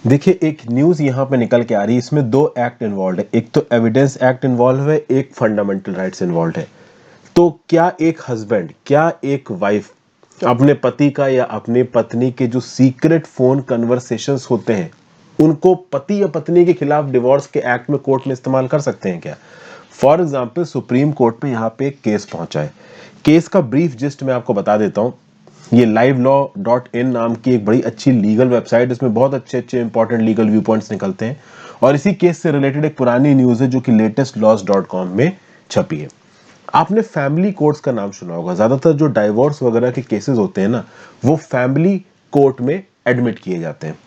देखिए, एक न्यूज़ यहाँ पे निकल के आ रही है, इसमें 2 एक्ट इन्वॉल्व है। एक तो एविडेंस एक्ट इन्वॉल्व है, एक फंडामेंटल राइट्स इन्वॉल्व है। तो क्या एक हस्बैंड, क्या एक वाइफ अपने पति का या अपनी पत्नी के जो सीक्रेट फोन कन्वर्सेशंस होते हैं, उनको पति या पत्नी के खिलाफ डिवोर्स के एक्ट में कोर्ट में इस्तेमाल कर सकते हैं क्या? फॉर एग्जाम्पल सुप्रीम कोर्ट में यहाँ पे एक केस पहुंचा है। केस का ब्रीफ जिस्ट मैं आपको बता देता हूँ। ये livelaw.in नाम की एक बड़ी अच्छी लीगल वेबसाइट, इसमें बहुत अच्छे अच्छे इंपॉर्टेंट लीगल व्यू पॉइंट्स निकलते हैं। और इसी केस से रिलेटेड एक पुरानी न्यूज़ है जो कि latestlaws.com में छपी है। आपने फैमिली कोर्ट्स का नाम सुना होगा। ज्यादातर जो डाइवोर्स वगैरह के केसेस होते हैं ना, वो फैमिली कोर्ट में एडमिट किए जाते हैं।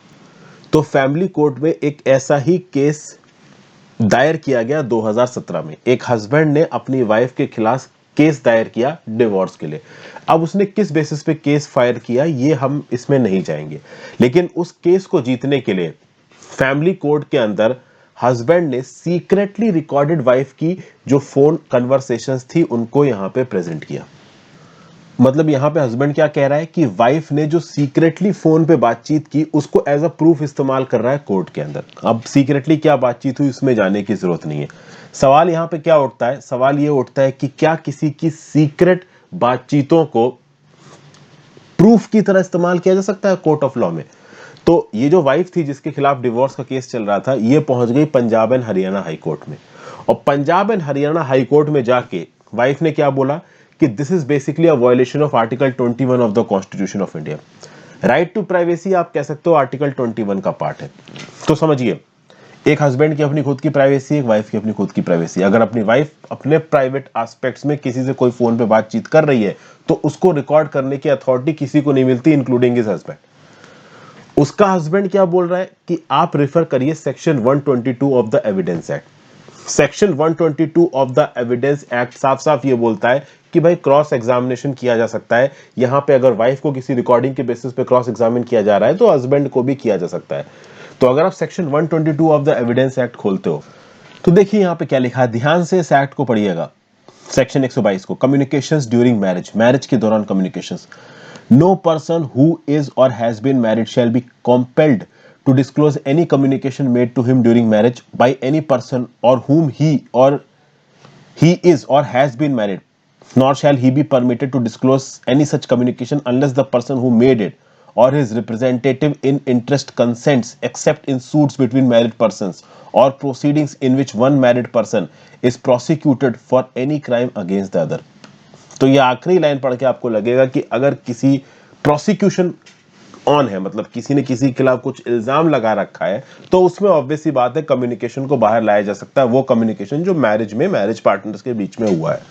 तो फैमिली कोर्ट में एक ऐसा ही केस दायर किया गया 2017 में। एक हस्बैंड ने अपनी वाइफ के खिलाफ केस दायर किया डिवोर्स के लिए। अब उसने किस बेसिस पे केस फायर किया ये हम इसमें नहीं जाएंगे, लेकिन उस केस को जीतने के लिए फैमिली कोर्ट के अंदर हस्बैंड ने सीक्रेटली रिकॉर्डेड वाइफ की जो फोन कन्वर्सेशंस थी उनको यहां पे प्रेजेंट किया। मतलब यहां पे हस्बैंड क्या कह रहा है कि वाइफ ने जो सीक्रेटली फोन पे बातचीत की उसको एज अ प्रूफ इस्तेमाल कर रहा है कोर्ट के अंदर। अब सीक्रेटली क्या बातचीत हुई उसमें जाने की जरूरत नहीं है। सवाल यहां पे क्या उठता है? सवाल ये उठता है कि क्या किसी की सीक्रेट बातचीतों को प्रूफ की तरह इस्तेमाल किया जा सकता है कोर्ट ऑफ लॉ में? तो ये जो वाइफ थी जिसके खिलाफ डिवोर्स का केस चल रहा था, ये पहुंच गई Punjab and Haryana high court में। और Punjab and Haryana high court में जाके वाइफ ने क्या बोला कि this is basically a violation of article 21 of the constitution of India. Right to privacy आप कह सकते हो आर्टिकल 21 का पार्ट है। तो समझिए, एक हस्बैंड की अपनी खुद की प्राइवेसी, एक वाइफ की अपनी खुद की प्राइवेसी। अगर अपनी वाइफ अपने प्राइवेट एस्पेक्ट्स में किसी से कोई फोन पे बातचीत कर रही है तो उसको रिकॉर्ड करने की अथॉरिटी किसी को नहीं मिलती, इंक्लूडिंग हिज हस्बैंड। उसका हस्बैंड क्या बोल रहा है कि आप रेफर करिए section 122 of the evidence act. Section 122 of the evidence act साफ साफ ये बोलता है कि भाई क्रॉस एग्जामिनेशन किया जा सकता है। यहां पे अगर वाइफ को किसी रिकॉर्डिंग के बेसिस पे क्रॉस एग्जामिन किया जा रहा है तो हस्बैंड को भी किया जा सकता है। तो अगर आप section 122 of the evidence act खोलते हो तो देखिए यहां पे क्या लिखा है, ध्यान से इस एक्ट को पढ़िएगा। सेक्शन 122 को, कम्युनिकेशंस ड्यूरिंग मैरिज, मैरिज के दौरान communications. No person who is or has been married shall be compelled to disclose any communication made to him during marriage by any person or whom he is or has been married, nor shall he be permitted to disclose any such communication unless the person who made it or his representative in interest consents, except in suits between married persons or proceedings in which one married person is prosecuted for any crime against the other। तो ये आखिरी line पढ़ के आपको लगेगा कि अगर किसी प्रोसिक्यूशन ऑन है, मतलब किसी ने किसी के खिलाफ कुछ इल्जाम लगा रखा है, तो उसमें ऑब्वियस सी बात है कम्युनिकेशन को बाहर लाया जा सकता है, वो कम्युनिकेशन जो मैरिज में मैरिज पार्टनर्स के बीच में हुआ है।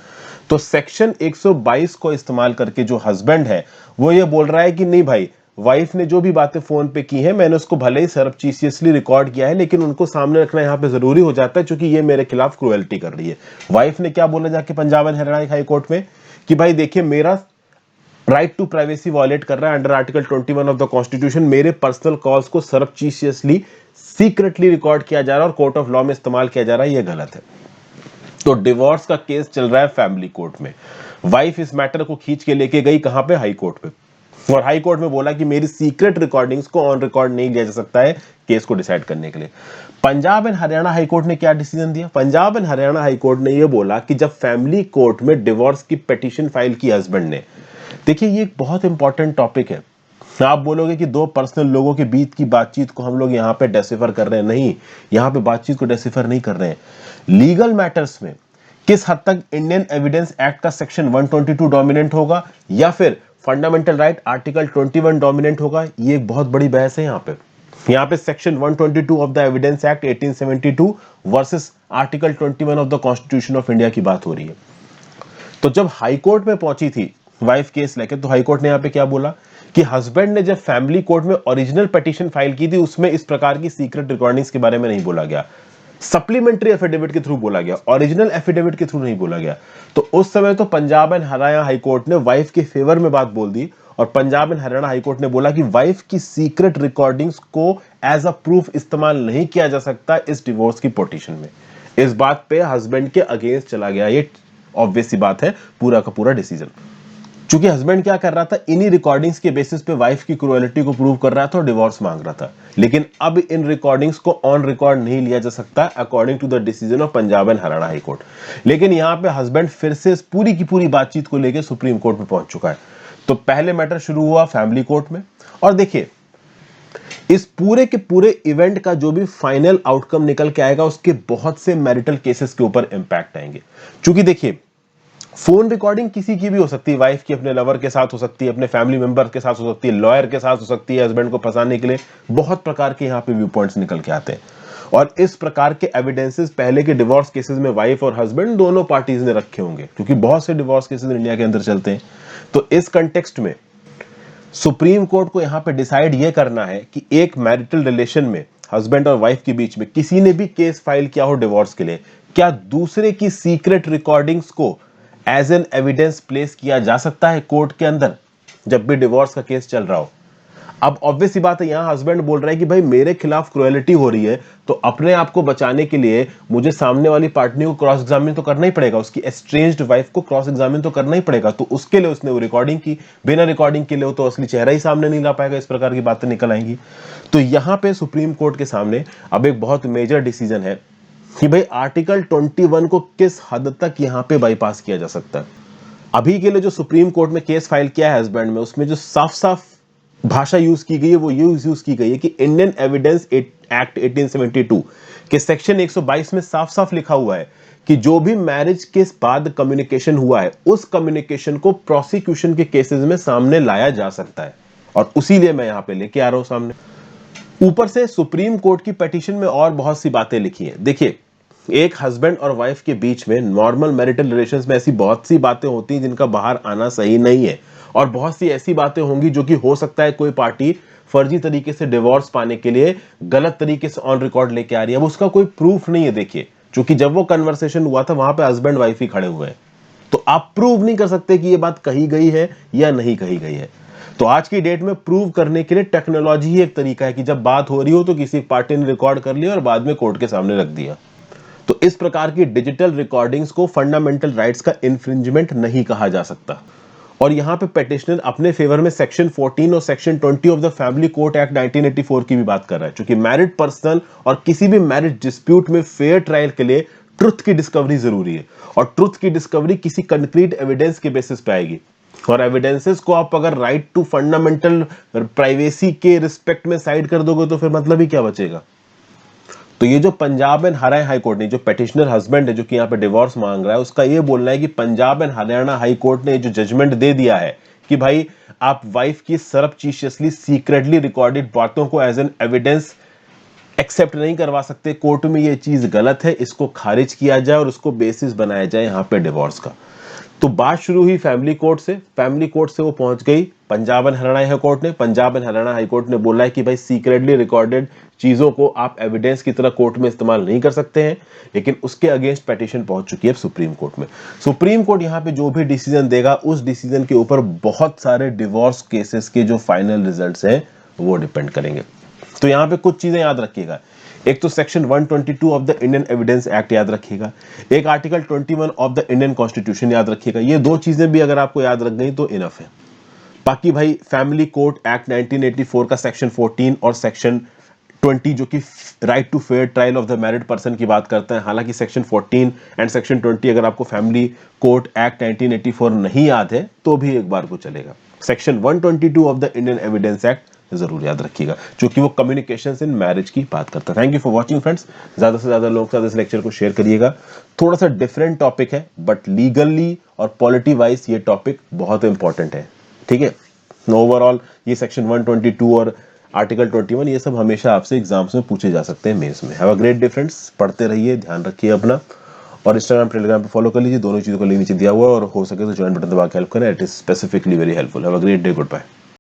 तो सेक्शन 122 को इस्तेमाल करके जो हस्बैंड है वो ये बोल रहा है कि नहीं भाई, वाइफ ने जो भी बातें फोन पे की है मैंने उसको भले ही सरबचीसियसली रिकॉर्ड किया है, लेकिन उनको सामने रखना यहाँ पे जरूरी हो जाता है क्योंकि ये मेरे खिलाफ क्रुएल्टी कर रही है। वाइफ ने क्या बोला जाके Punjab and Haryana high court में कि भाई देखिए, मेरा राइट टू प्राइवेसी वायलेट कर रहा है under article 21 of the constitution. मेरे पर्सनल कॉल्स को सरबचीसियसली सीक्रेटली रिकॉर्ड किया जा रहा है और कोर्ट ऑफ लॉ में इस्तेमाल किया जा रहा है, ये गलत है। तो डिवोर्स का केस चल रहा है फैमिली कोर्ट में। वाइफ इस मैटर को खींच के लेके गई कहां पे? हाई कोर्ट पे। और हाई कोर्ट में बोला कि मेरी सीक्रेट रिकॉर्डिंग्स को ऑन रिकॉर्ड नहीं लिया जा सकता है केस को डिसाइड करने के लिए। Punjab and Haryana high court ने क्या डिसीजन दिया? Punjab and Haryana high court ने यह बोला कि जब फैमिली कोर्ट में डिवोर्स की पिटीशन फाइल की हस्बैंड ने, देखिए ये एक बहुत इंपॉर्टेंट टॉपिक है। आप बोलोगे कि दो पर्सनल लोगों के बीच की बातचीत को हम लोग यहां पे डेसिफर कर रहे हैं, नहीं, यहां पे बातचीत को डेसिफर नहीं कर रहे हैं। लीगल मैटर्स में किस हद तक इंडियन एविडेंस एक्ट का सेक्शन 122 डोमिनेंट होगा या फिर फंडामेंटल राइट आर्टिकल 21 डोमिनेंट होगा, ये एक बहुत बड़ी बहस है। यहाँ पे section 122 of the evidence act 1872 versus article 21 of the constitution of India की बात हो रही है। तो जब हाई कोर्ट में पहुंची थी वाइफ केस लेके, तो हाई कोर्ट ने यहाँ पे क्या बोला कि हस्बैंड ने जब फैमिली कोर्ट में ओरिजिनल पिटीशन फाइल की थी उसमें इस प्रकार की सीक्रेट रिकॉर्डिंग्स के बारे में नहीं बोला गया, सप्लीमेंट्री एफिडेविट के थ्रू बोला गया, ओरिजिनल एफिडेविट के थ्रू नहीं बोला गया। तो उस समय तो Punjab and Haryana high court ने वाइफ के फेवर में बात बोल दी और Punjab and Haryana high court ने बोला कि वाइफ की सीक्रेट रिकॉर्डिंग्स को एज अ प्रूफ इस्तेमाल नहीं किया जा सकता इस डिवोर्स की पिटीशन में। इस बात पे हस्बैंड के अगेंस्ट चला गया, ये ऑब्वियस सी बात है, पूरा का पूरा डिसीजन। चूंकि हस्बैंड क्या कर रहा था, इन्हीं रिकॉर्डिंग्स के बेसिस पे वाइफ की क्रूएलिटी को प्रूव कर रहा था और डिवोर्स मांग रहा था। लेकिन अब इन रिकॉर्डिंग्स को ऑन रिकॉर्ड नहीं लिया जा सकता according to the decision of Punjab and Haryana high court. लेकिन यहां पे हस्बैंड फिर से इस पूरी की पूरी बातचीत को लेकर सुप्रीम कोर्ट में पहुंच चुका है। तो पहले मैटर शुरू हुआ फैमिली कोर्ट में, और देखिए इस पूरे के पूरे इवेंट का जो भी फाइनल आउटकम निकल के आएगा उसके बहुत से मैरिटल केसेस के ऊपर इंपैक्ट आएंगे। क्योंकि देखिए फोन रिकॉर्डिंग किसी की भी हो सकती है, वाइफ की अपने लवर के साथ हो सकती है, अपने फैमिली मेंबर के साथ हो सकती है, लॉयर के साथ हो सकती है, हस्बैंड को फंसाने के लिए बहुत प्रकार के यहाँ पे व्यू पॉइंट्स निकल के आते हैं। और इस प्रकार के एविडेंसेस पहले के डिवोर्स केसेस में वाइफ और हस्बैंड दोनों पार्टीज ने रखे होंगे, क्योंकि बहुत से डिवोर्स केसेस इंडिया के अंदर चलते हैं। तो इस कंटेक्स्ट में सुप्रीम कोर्ट को यहां पे डिसाइड यह करना है कि एक मैरिटल रिलेशन में हस्बैंड और वाइफ के बीच में किसी ने भी केस फाइल किया हो डिवोर्स के लिए, क्या दूसरे की सीक्रेट रिकॉर्डिंग्स को एज एन एविडेंस प्लेस किया जा सकता है कोर्ट के अंदर जब भी डिवोर्स का केस चल रहा हो। अब ऑब्वियस सी बात है, यहां हस्बैंड बोल रहा है कि भाई मेरे खिलाफ क्रुएलिटी हो रही है, तो अपने आप को बचाने के लिए मुझे सामने वाली पार्टनर को क्रॉस एग्जामिन तो करना ही पड़ेगा, उसकी एस्ट्रेंज्ड वाइफ को क्रॉस एग्जामिन तो करना ही पड़ेगा। तो उसके लिए उसने वो रिकॉर्डिंग की, बिना रिकॉर्डिंग के लिए तो असली चेहरा ही सामने नहीं ला पाएगा, इस प्रकार की बातें निकल आएंगी। तो यहां पे सुप्रीम कोर्ट के सामने अब एक बहुत मेजर डिसीजन है कि भाई आर्टिकल 21 को किस हद तक यहां पे बाईपास किया जा सकता है। अभी के लिए जो सुप्रीम कोर्ट में केस फाइल किया है हस्बैंड में, उसमें जो साफ साफ भाषा यूज की गई है वो यूज की गई है कि इंडियन एविडेंस एक्ट 1872 के सेक्शन 122 में साफ साफ लिखा हुआ है कि जो भी मैरिज के बाद कम्युनिकेशन हुआ है उस कम्युनिकेशन को प्रोसिक्यूशन के केसेस में सामने लाया जा सकता है। और उसी लिए मैं यहां पे लेके आ रहा हूं सामने। ऊपर से सुप्रीम कोर्ट की पिटीशन में और बहुत सी बातें लिखी हैं। देखिए एक हस्बैंड और वाइफ के बीच में नॉर्मल मैरिटल रिलेशंस में ऐसी बहुत सी बातें होती हैं जिनका बाहर आना सही नहीं है, और बहुत सी ऐसी बातें होंगी जो कि हो सकता है कोई पार्टी फर्जी तरीके से डिवोर्स पाने के लिए गलत तरीके से ऑन रिकॉर्ड लेके आ रही है। अब उसका कोई प्रूफ नहीं है। देखिए क्योंकि जब वो कन्वर्सेशन हुआ था वहां पे हस्बैंड वाइफ ही खड़े हुए हैं, तो आप प्रूव नहीं कर सकते कि ये बात कही गई है या नहीं कही गई है। तो आज की डेट में प्रूव करने के लिए टेक्नोलॉजी ही एक तरीका है कि जब बात हो रही हो तो किसी पार्टी ने रिकॉर्ड कर लिया और बाद में कोर्ट के सामने रख दिया। तो इस प्रकार की डिजिटल रिकॉर्डिंग्स को फंडामेंटल राइट्स का इन्फ्रिंजमेंट नहीं कहा जा सकता। और यहां पे पेटिशनर अपने फेवर में सेक्शन 14 और section 20 of the family court act 1984 की भी बात कर रहा है, क्योंकि मैरिड पर्सन और किसी भी मैरिज डिस्प्यूट में फेयर ट्रायल के लिए ट्रुथ की डिस्कवरी जरूरी है, और ट्रुथ की डिस्कवरी किसी कंक्रीट एविडेंस के बेसिस पे आएगी। और एविडेंसेस को आप अगर राइट टू फंडामेंटल प्राइवेसी के रिस्पेक्ट में साइड कर दोगे तो फिर मतलब ही क्या बचेगा। तो ये जो Punjab and Haryana high court ने, जो पेटिशनर हस्बैंड है जो कि यहाँ पे डिवोर्स मांग रहा है, उसका ये बोलना है कि Punjab and Haryana high court ने जो जजमेंट दे दिया है कि भाई आप वाइफ की सरबचीशियसली सीक्रेटली रिकॉर्डेड बातों को एज एन एविडेंस एक्सेप्ट नहीं करवा सकते, कोर्ट में ये चीज गलत है, इसको खारिज किया जाए और उसको बेसिस बनाया जाए यहाँ पे डिवोर्स का। तो बात शुरू हुई फैमिली कोर्ट से, फैमिली कोर्ट से वो पहुंच गई Punjab and Haryana high court ने। Punjab and Haryana high court ने बोला है कि भाई सीक्रेटली रिकॉर्डेड चीजों को आप एविडेंस की तरह कोर्ट में इस्तेमाल नहीं कर सकते हैं, लेकिन उसके अगेंस्ट पिटीशन पहुंच चुकी है सुप्रीम कोर्ट में। सुप्रीम कोर्ट यहां पे जो भी डिसीजन देगा उस डिसीजन के ऊपर बहुत सारे डिवोर्स केसेस के जो फाइनल रिजल्ट्स हैं वो डिपेंड करेंगे। तो यहां पे कुछ चीजें याद रखिएगा। एक तो section 122 of the Indian evidence act याद रखिएगा, एक article 21 of the Indian constitution याद रखिएगा। ये दो चीजें भी अगर आपको याद रख गई तो इनफ है। बाकी भाई फैमिली कोर्ट एक्ट 1984 का सेक्शन 14 और सेक्शन 20 जो कि right to fair trial of the married person की बात करता है, हालांकि सेक्शन 14 एंड सेक्शन 20 अगर आपको फैमिली कोर्ट एक्ट 1984 नहीं याद है तो भी एक बार को चलेगा। Section 122 of the Indian evidence act जरूर याद रखिएगा, क्योंकि वो कम्युनिकेशंस इन मैरिज की बात करता है। Thank you for watching friends. ज्यादा से ज्यादा लोगों के साथ इस लेक्चर को शेयर करिएगा। थोड़ा सा डिफरेंट टॉपिक है बट लीगली और पॉलिटी वाइज ये टॉपिक बहुत इंपॉर्टेंट है, ठीक है। ओवरऑल ये सेक्शन 122 और आर्टिकल 21 ये सब हमेशा आपसे एग्जाम्स में पूछे जा सकते हैं, मेंस में। Have a great day friends, पढ़ते रहिए, ध्यान रखिए अपना, और इंस्टाग्राम टेलीग्राम पे फॉलो कर लीजिए। दोनों चीजों का लिंक नीचे दिया हुआ है, और हो सके तो ज्वाइन बटन दबा के हेल्प करें, it is specifically very helpful. Have a great day, good bye.